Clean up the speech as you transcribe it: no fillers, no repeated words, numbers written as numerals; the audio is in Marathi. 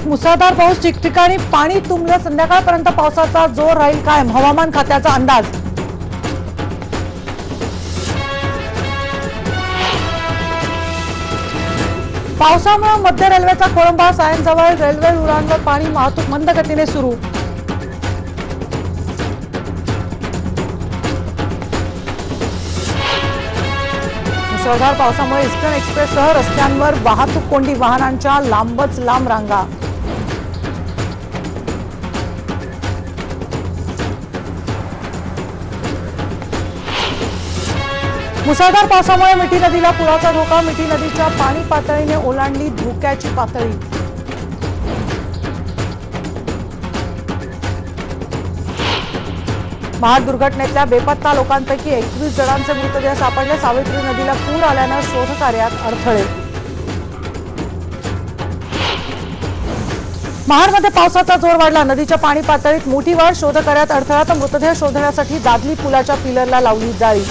मुसळधार पाऊस ठिकठिकाणी पाणी तुंबलं। संध्याकाळपर्यंत पावसाचा जोर राहील कायम, हवामान खात्याचा अंदाज। पावसामुळे मध्य रेल्वेचा खोळंबा, सायंजवळ रेल्वे रुळांवर पाणी, वाहतूक मंद गतीने सुरू। मुसळधार पावसामुळे ईस्टर्न एक्सप्रेससह रस्त्यांवर वाहतूक कोंडी, वाहनांच्या लांबच लांब रांगा। मुसळधार पावसामुळे मिठी नदीला पुराचा धोका, मिठी नदीच्या पाणी पातळीने ओलांडली धोक्याची पातळी। महाड दुर्घटनेतल्या बेपत्ता लोकांपैकी 21 जणांचे मृतदेह सापडले। सावित्री नदीला पूर आल्यानं शोधकार्यात अडथळे। महाडमध्ये पावसाचा जोर वाढला, नदीच्या पाणी पातळीत मोठी वाढ, शोधकार्यात अडथळा, तर मृतदेह शोधण्यासाठी दादली पुलाच्या पिलरला लावली जाळी।